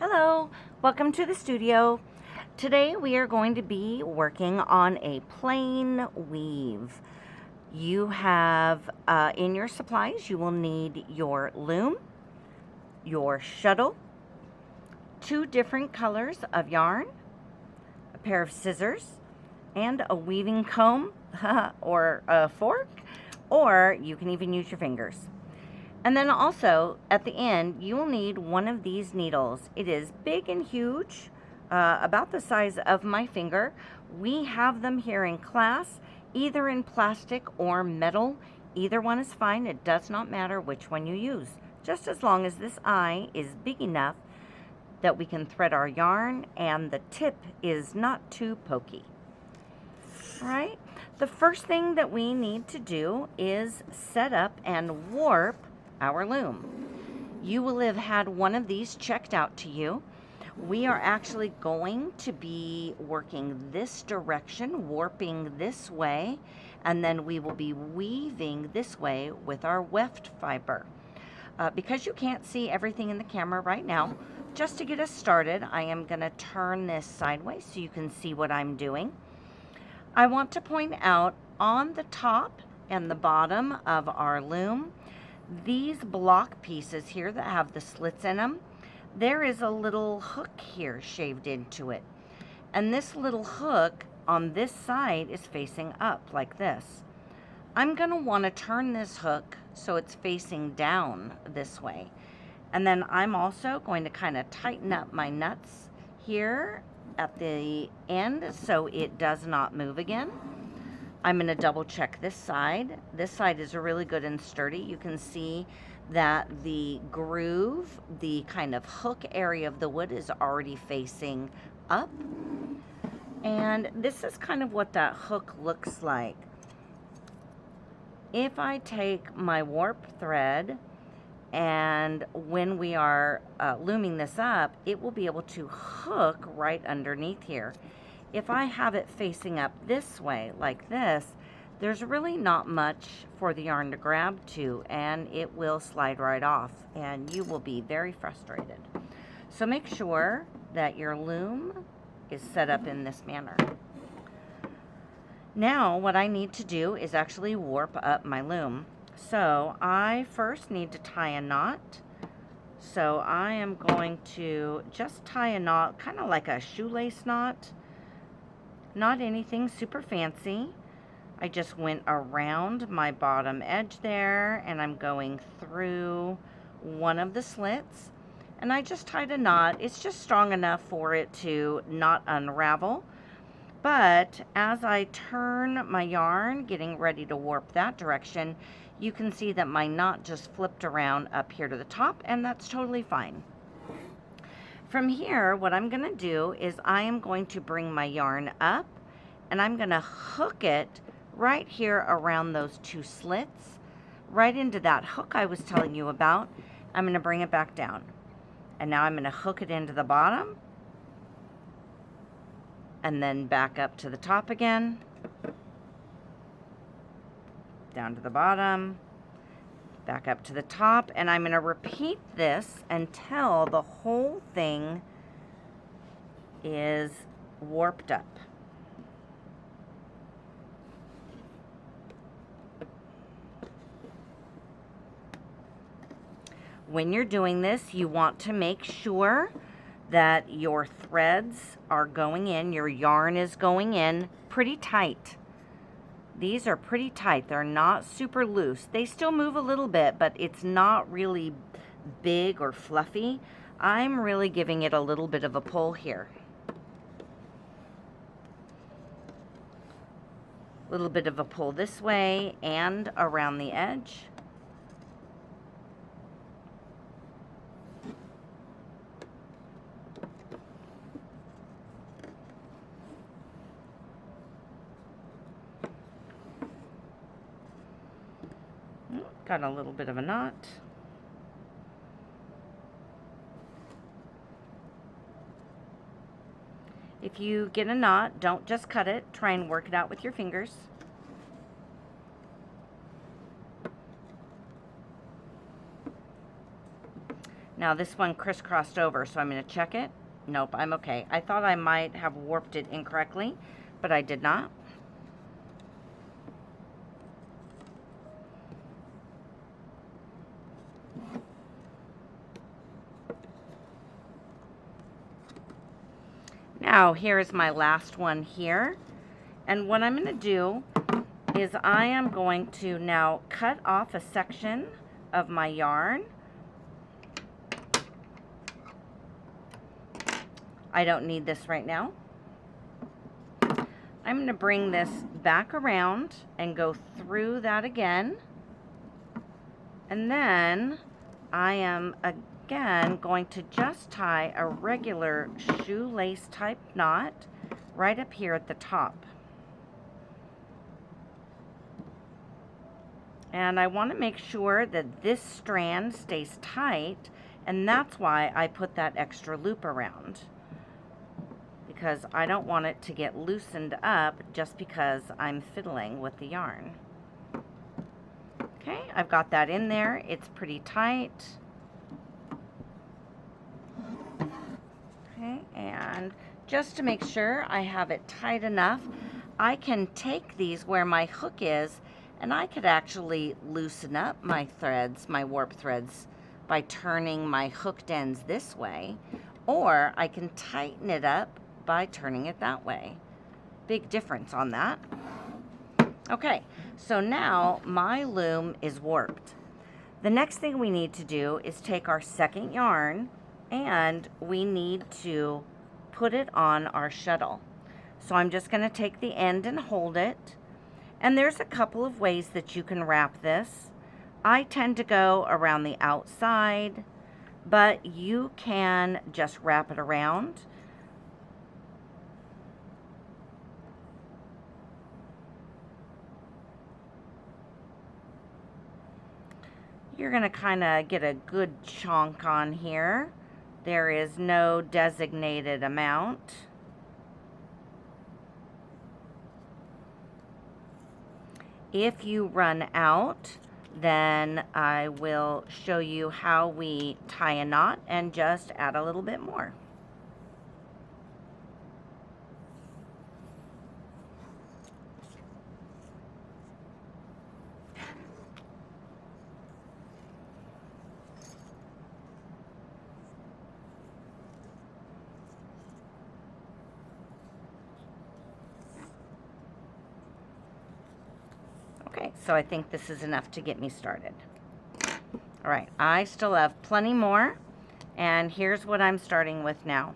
Hello, welcome to the studio. Today we are going to be working on a plain weave. You have in your supplies, you will need your loom, your shuttle, 2 different colors of yarn, a pair of scissors, and a weaving comb or a fork, or you can even use your fingers. And then also, at the end, you will need one of these needles. It is big and huge, about the size of my finger. We have them here in class, either in plastic or metal. Either one is fine. It does not matter which one you use, just as long as this eye is big enough that we can thread our yarn and the tip is not too pokey. All right? The first thing that we need to do is set up and warp our loom. You will have had one of these checked out to you. We are actually going to be working this direction, warping this way, and then we will be weaving this way with our weft fiber. Because you can't see everything in the camera right now, just to get us started, I am going to turn this sideways so you can see what I'm doing. I want to point out on the top and the bottom of our loom, these block pieces here that have the slits in them, there is a little hook here shaved into it. And this little hook on this side is facing up like this. I'm going to want to turn this hook so it's facing down this way. And then I'm also going to kind of tighten up my nuts here at the end so it does not move again. I'm going to double check this side. This side is really good and sturdy. You can see that the groove, the kind of hook area of the wood is already facing up. And this is kind of what that hook looks like. If I take my warp thread and when we are looming this up, it will be able to hook right underneath here. If I have it facing up this way, like this, there's really not much for the yarn to grab to, and it will slide right off, and you will be very frustrated. So make sure that your loom is set up in this manner. Now, what I need to do is actually warp up my loom. So I first need to tie a knot. So I am going to just tie a knot, kind of like a shoelace knot. Not anything super fancy. I just went around my bottom edge there and I'm going through one of the slits and I just tied a knot. It's just strong enough for it to not unravel. But as I turn my yarn, getting ready to warp that direction, you can see that my knot just flipped around up here to the top, and that's totally fine. From here, what I'm going to do is I am going to bring my yarn up and I'm going to hook it right here around those 2 slits, right into that hook I was telling you about. I'm going to bring it back down. And now I'm going to hook it into the bottom and then back up to the top again, down to the bottom, back up to the top, and I'm going to repeat this until the whole thing is warped up. When you're doing this, you want to make sure that your threads are going in, your yarn is going in pretty tight. These are pretty tight. They're not super loose. They still move a little bit, but it's not really big or fluffy. I'm really giving it a little bit of a pull here. A little bit of a pull this way and around the edge. Got a little bit of a knot. If you get a knot, don't just cut it. Try and work it out with your fingers. Now this one crisscrossed over, so I'm going to check it. Nope, I'm okay. I thought I might have warped it incorrectly, but I did not. Now here's my last one here, and what I'm going to do is I am going to now cut off a section of my yarn. I don't need this right now. I'm going to bring this back around and go through that again, and then I am again going to just tie a regular shoelace type knot right up here at the top. And I want to make sure that this strand stays tight, and that's why I put that extra loop around, because I don't want it to get loosened up just because I'm fiddling with the yarn. Okay, I've got that in there. It's pretty tight. Okay, and just to make sure I have it tight enough, I can take these where my hook is, and I could actually loosen up my threads, my warp threads, by turning my hooked ends this way, or I can tighten it up by turning it that way. Big difference on that. Okay, so now my loom is warped. The next thing we need to do is take our second yarn, and we need to put it on our shuttle. So I'm just going to take the end and hold it. And there's a couple of ways that you can wrap this. I tend to go around the outside, but you can just wrap it around. You're going to kind of get a good chunk on here. There is no designated amount. If you run out, then I will show you how we tie a knot and just add a little bit more. Okay, so I think this is enough to get me started. All right, I still have plenty more, and here's what I'm starting with now.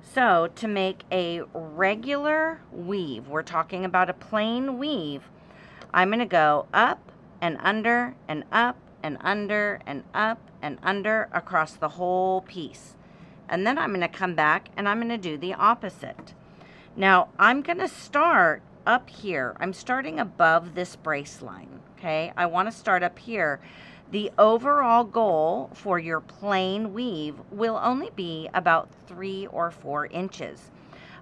So to make a regular weave, we're talking about a plain weave, I'm going to go up and under and up and under and up and under across the whole piece. And then I'm going to come back and I'm going to do the opposite. Now I'm going to start up here. I'm starting above this brace line, okay? I want to start up here. The overall goal for your plain weave will only be about 3 or 4 inches.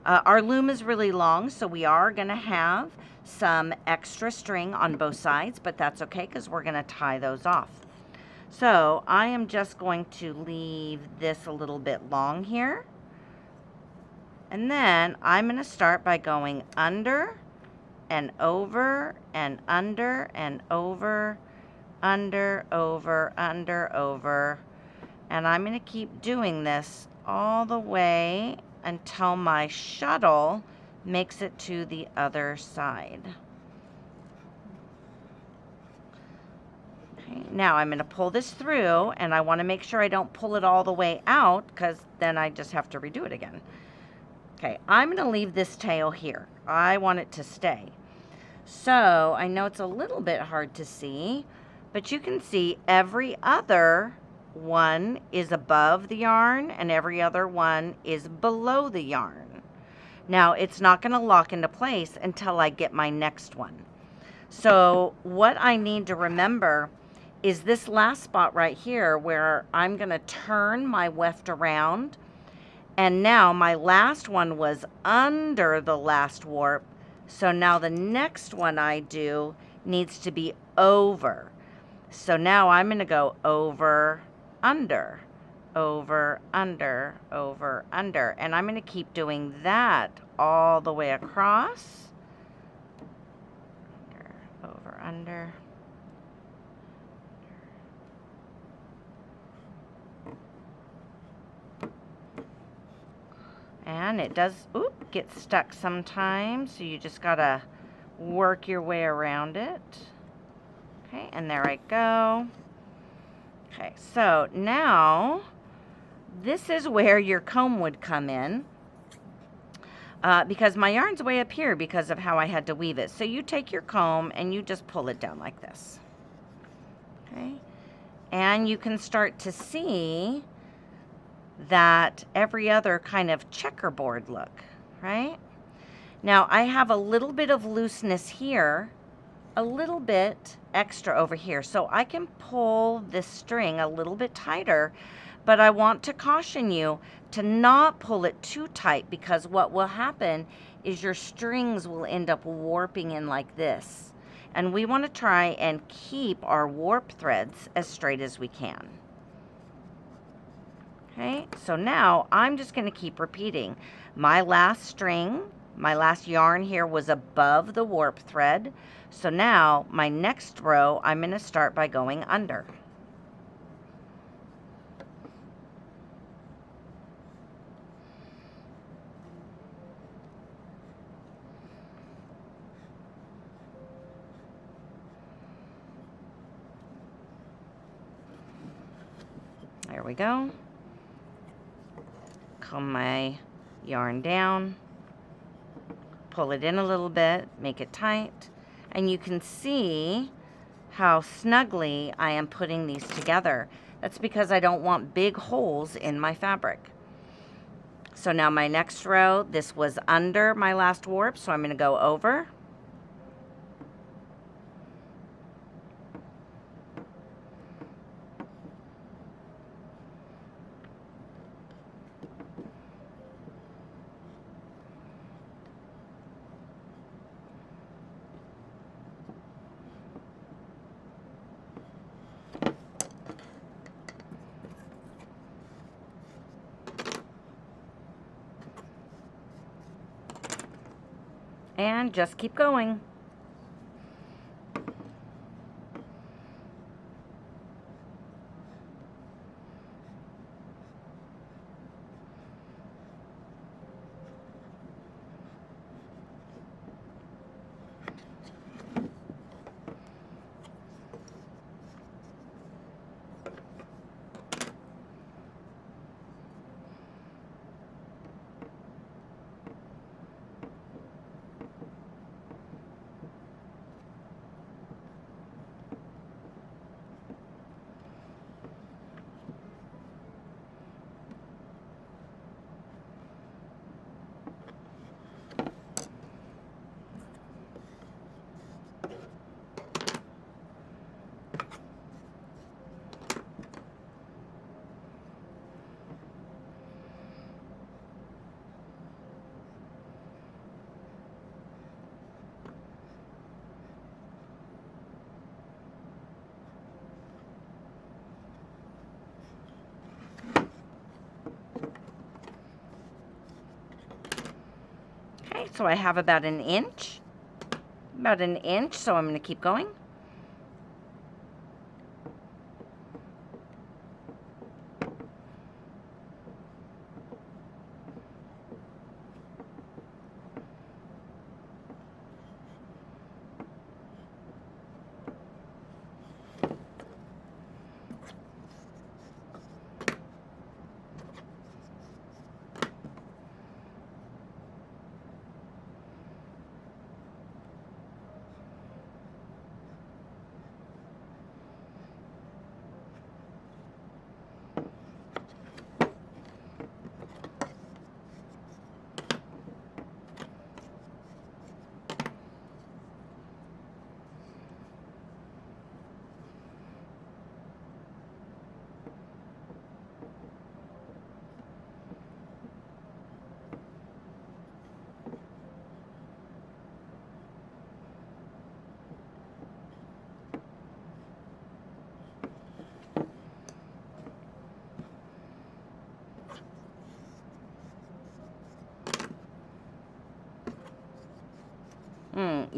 Our loom is really long, so we are going to have some extra string on both sides, but that's okay because we're going to tie those off. So I am just going to leave this a little bit long here. And then I'm going to start by going under and over and under and over, under, over, under, over. And I'm going to keep doing this all the way until my shuttle makes it to the other side. Okay, now I'm going to pull this through, and I want to make sure I don't pull it all the way out because then I just have to redo it again. Okay, I'm going to leave this tail here. I want it to stay. So I know it's a little bit hard to see, but you can see every other one is above the yarn and every other one is below the yarn. Now it's not going to lock into place until I get my next one. So what I need to remember is this last spot right here where I'm going to turn my weft around. And now my last one was under the last warp. So now the next one I do needs to be over. So now I'm going to go over, under, over, under, over, under. And I'm going to keep doing that all the way across. Over, under. And it does, get stuck sometimes, so you just gotta work your way around it. Okay, and there I go. Okay, so now this is where your comb would come in, because my yarn's way up here because of how I had to weave it. So you take your comb and you just pull it down like this. Okay, and you can start to see that every other kind of checkerboard look, right? Now I have a little bit of looseness here, a little bit extra over here, so I can pull this string a little bit tighter, but I want to caution you to not pull it too tight, because what will happen is your strings will end up warping in like this, and we want to try and keep our warp threads as straight as we can. Okay, so now I'm just going to keep repeating. My last string, my last yarn here was above the warp thread. So now my next row, I'm going to start by going under. There we go. Comb my yarn down, pull it in a little bit, make it tight, and you can see how snugly I am putting these together. That's because I don't want big holes in my fabric. So now my next row, this was under my last warp, so I'm going to go over. And just keep going. Okay, so I have about an inch, so I'm going to keep going.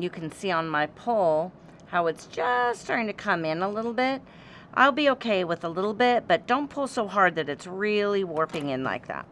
you can see on my pole how it's just starting to come in a little bit. I'll be okay with a little bit, but don't pull so hard that it's really warping in like that.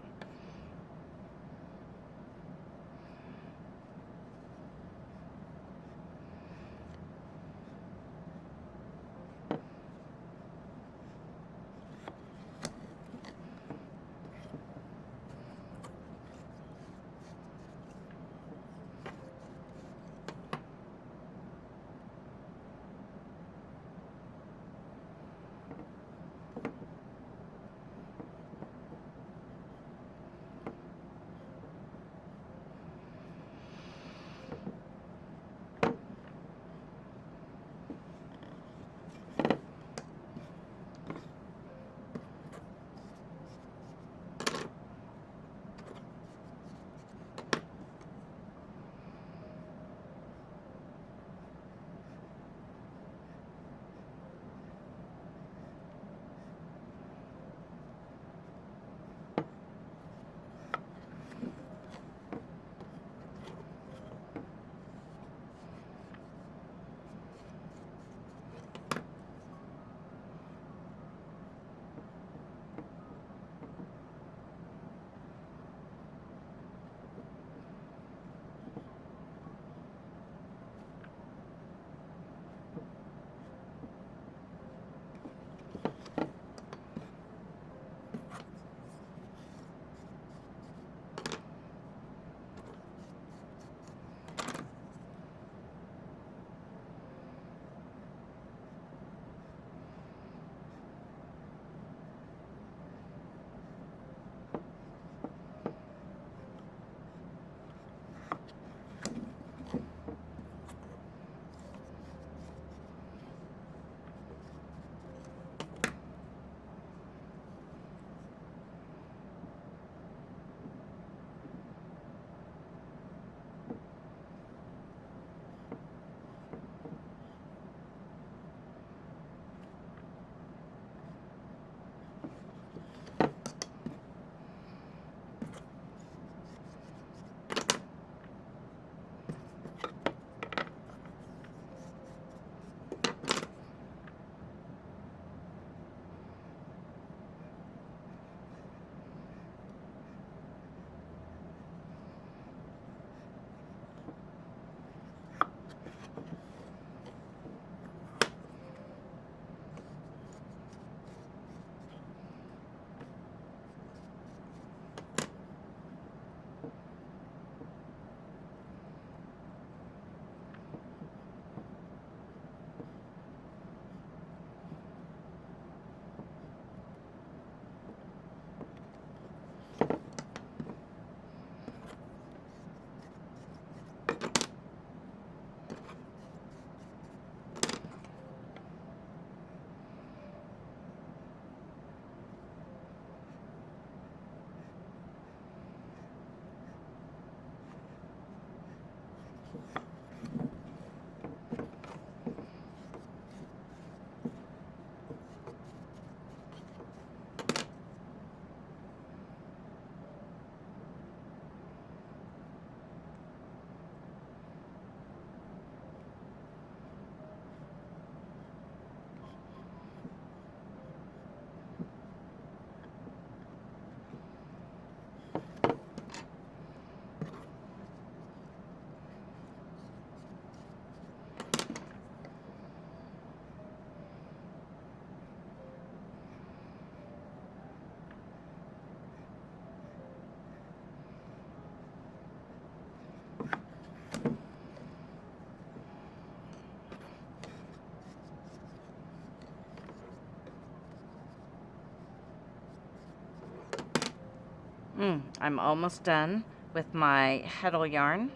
I'm almost done with my Shuttle yarn.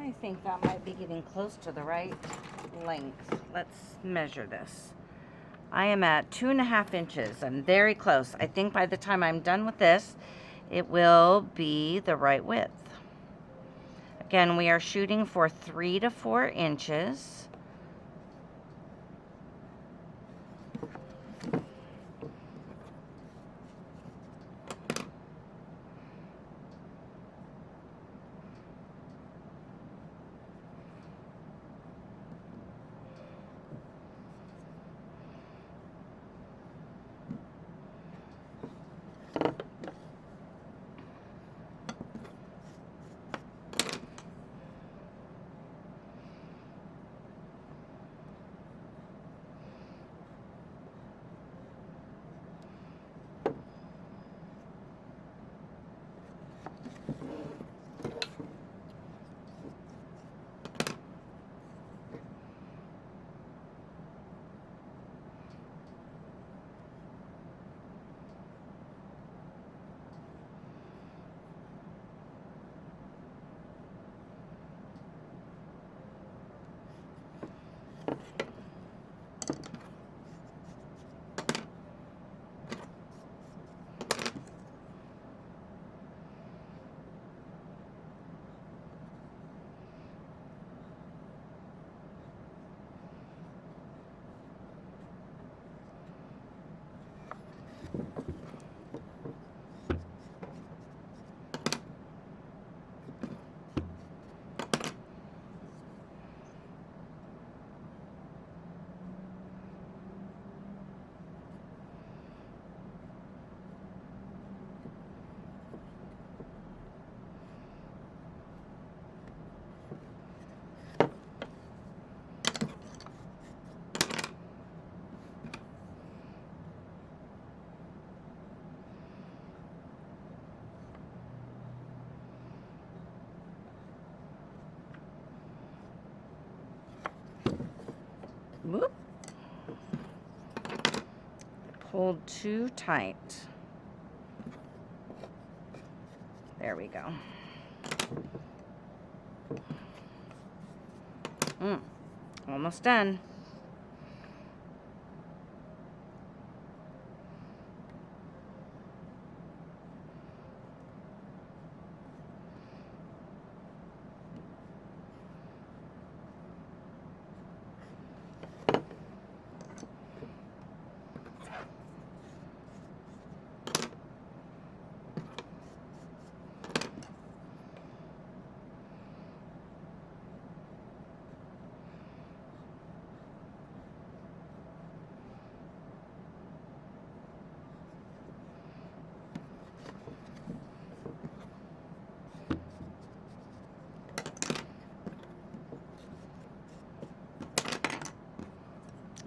I think that might be getting close to the right length. Let's measure this. I am at 2.5 inches. I'm very close. I think by the time I'm done with this, it will be the right width. Again, we are shooting for 3 to 4 inches. Whoop. Pulled too tight. There we go. Almost done.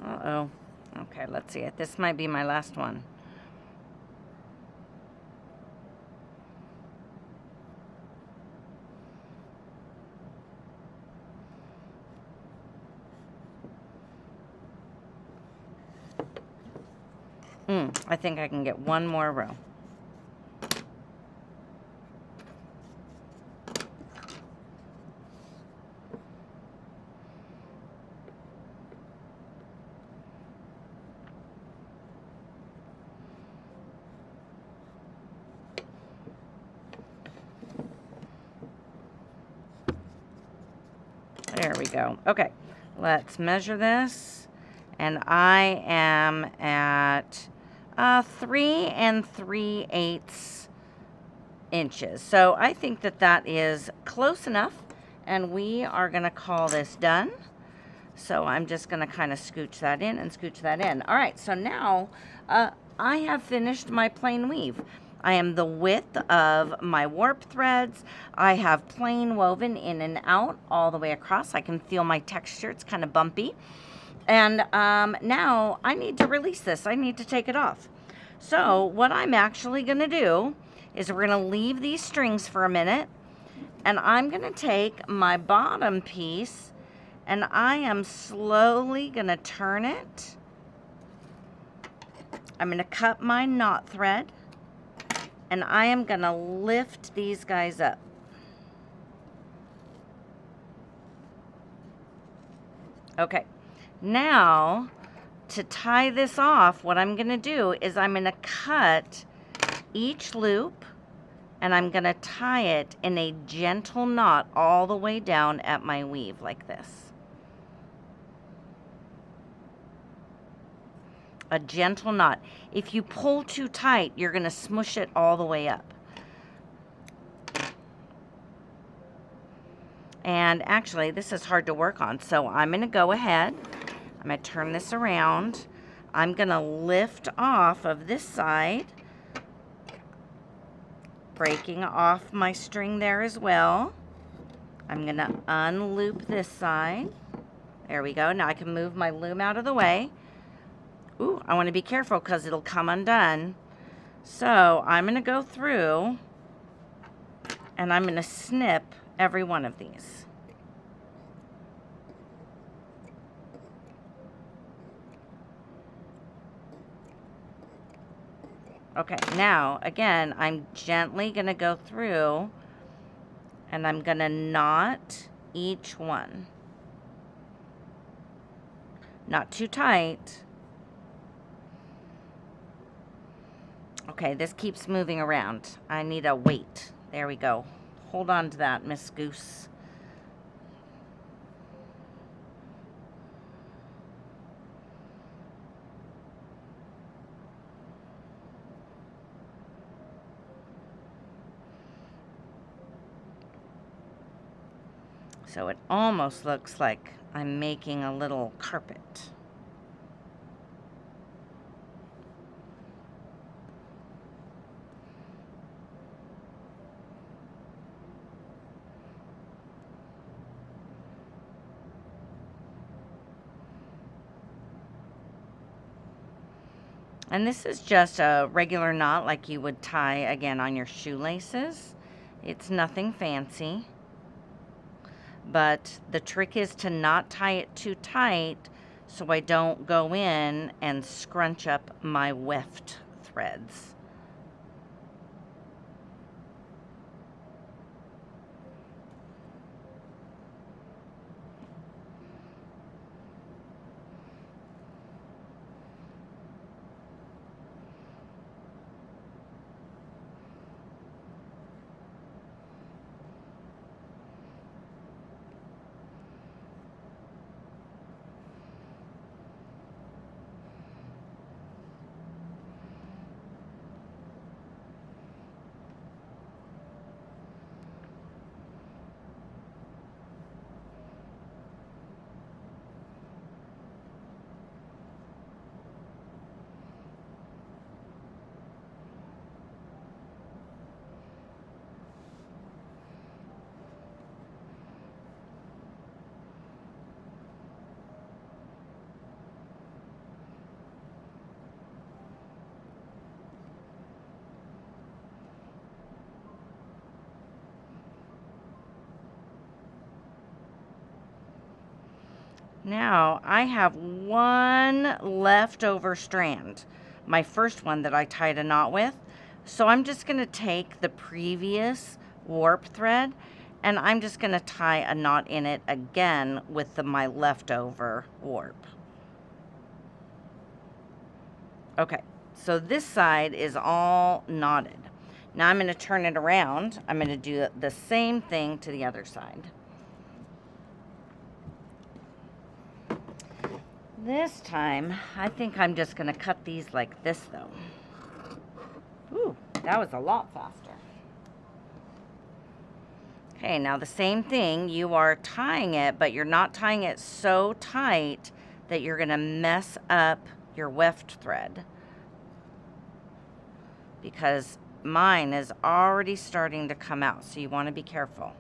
Uh-oh. Okay, let's see it. This might be my last one. I think I can get one more row. There we go. Okay, let's measure this. And I am at 3 3/8 inches. So I think that that is close enough. And we are going to call this done. So I'm just going to kind of scooch that in and scooch that in. All right, so now I have finished my plain weave. I am the width of my warp threads. I have plain woven in and out all the way across. I can feel my texture. It's kind of bumpy. And now I need to release this. I need to take it off. So what I'm actually going to do is we're going to leave these strings for a minute. And I'm going to take my bottom piece and I am slowly going to turn it. I'm going to cut my knot thread. And I am going to lift these guys up. Okay, now to tie this off, what I'm going to do is I'm going to cut each loop and I'm going to tie it in a gentle knot all the way down at my weave like this. A gentle knot. If you pull too tight, you're going to smush it all the way up. And actually, this is hard to work on, so I'm going to go ahead. I'm going to turn this around. I'm going to lift off of this side, breaking off my string there as well. I'm going to unloop this side. There we go. Now I can move my loom out of the way. Ooh, I want to be careful because it'll come undone. So I'm going to go through and I'm going to snip every one of these. Okay, now again, I'm gently going to go through and I'm going to knot each one. Not too tight. Okay, this keeps moving around. I need a weight. There we go. Hold on to that, Miss Goose. So it almost looks like I'm making a little carpet. And this is just a regular knot like you would tie again on your shoelaces. It's nothing fancy. But the trick is to not tie it too tight so I don't go in and scrunch up my weft threads. Now I have one leftover strand, my first one that I tied a knot with. So I'm just going to take the previous warp thread and I'm just going to tie a knot in it again with my leftover warp. Okay, so this side is all knotted. Now I'm going to turn it around. I'm going to do the same thing to the other side. This time, I think I'm just going to cut these like this, though. Ooh, that was a lot faster. Okay, now the same thing. You are tying it, but you're not tying it so tight that you're going to mess up your weft thread. Because mine is already starting to come out, so you want to be careful.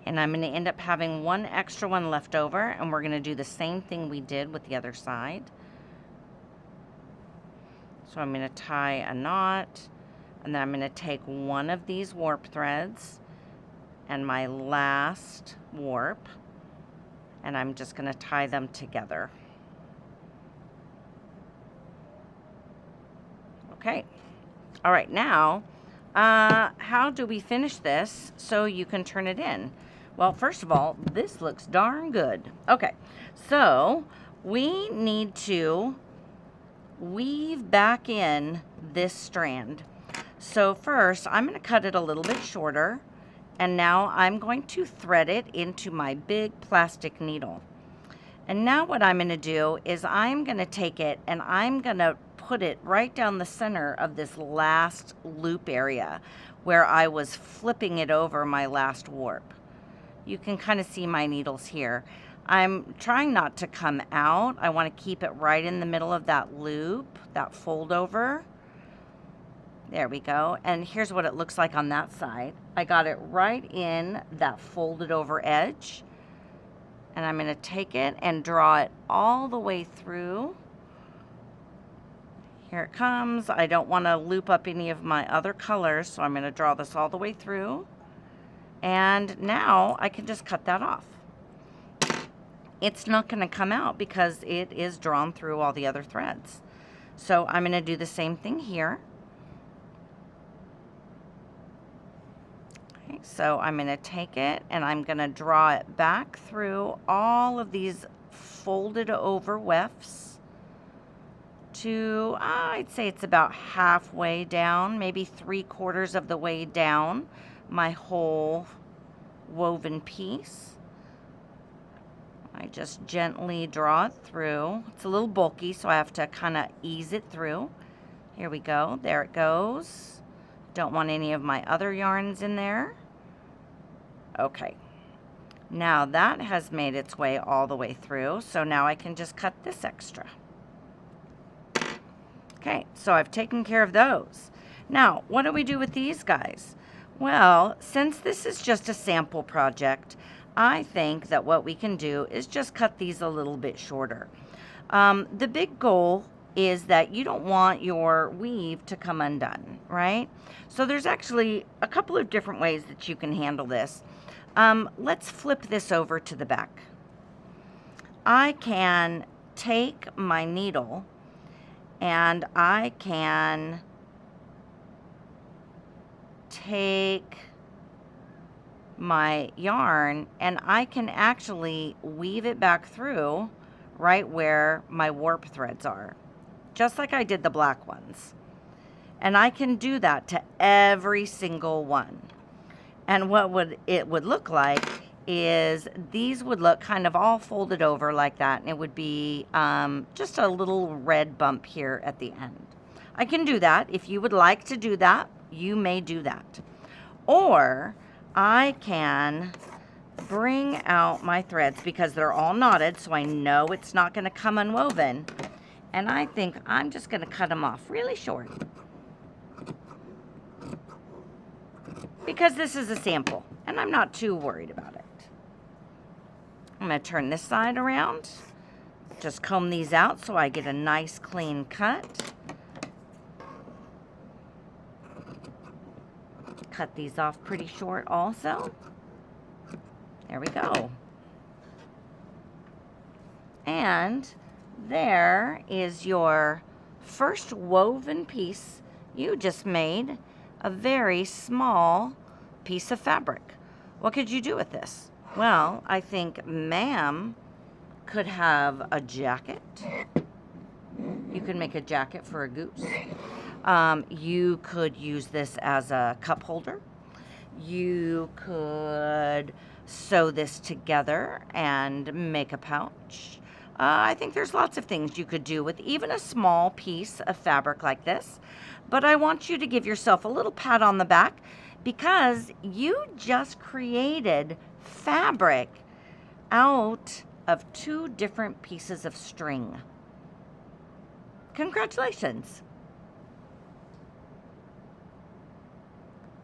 And I'm going to end up having one extra one left over, and we're going to do the same thing we did with the other side. So I'm going to tie a knot, and then I'm going to take one of these warp threads and my last warp, and I'm just going to tie them together. Okay. All right, now, how do we finish this so you can turn it in? Well, first of all, this looks darn good. Okay, so we need to weave back in this strand. So first, I'm going to cut it a little bit shorter, and now I'm going to thread it into my big plastic needle. And now what I'm going to do is I'm going to take it and I'm going to put it right down the center of this last loop area where I was flipping it over my last warp. You can kind of see my needles here. I'm trying not to come out. I want to keep it right in the middle of that loop, that fold over. There we go. And here's what it looks like on that side. I got it right in that folded over edge. And I'm going to take it and draw it all the way through. Here it comes. I don't want to loop up any of my other colors, so I'm going to draw this all the way through. And now I can just cut that off. It's not going to come out because it is drawn through all the other threads. So I'm going to do the same thing here. Okay, so I'm going to take it and I'm going to draw it back through all of these folded over wefts to, I'd say it's about halfway down, maybe 3/4 of the way down my whole woven piece. I just gently draw it through. It's a little bulky, so I have to kind of ease it through. Here we go. There it goes. Don't want any of my other yarns in there. Okay. Now that has made its way all the way through, so now I can just cut this extra. Okay, so I've taken care of those. Now, what do we do with these guys? Well, since this is just a sample project, I think that what we can do is just cut these a little bit shorter. The big goal is that you don't want your weave to come undone, right? So there's actually a couple of different ways that you can handle this. Let's flip this over to the back. I can take my needle and I can take my yarn and I can actually weave it back through right where my warp threads are, just like I did the black ones. And I can do that to every single one. And what it would look like is these would look kind of all folded over like that, and it would be just a little red bump here at the end. I can do that. If you would like to do that, you may do that. Or I can bring out my threads because they're all knotted, so I know it's not going to come unwoven. And I think I'm just going to cut them off really short, because this is a sample and I'm not too worried about it. I'm going to turn this side around, just comb these out so I get a nice clean cut. Cut these off pretty short also. There we go. And there is your first woven piece. You just made a very small piece of fabric. What could you do with this? Well, I think ma'am could have a jacket. You could make a jacket for a goose. You could use this as a cup holder. You could sew this together and make a pouch. I think there's lots of things you could do with even a small piece of fabric like this. But I want you to give yourself a little pat on the back because you just created fabric out of 2 different pieces of string. Congratulations.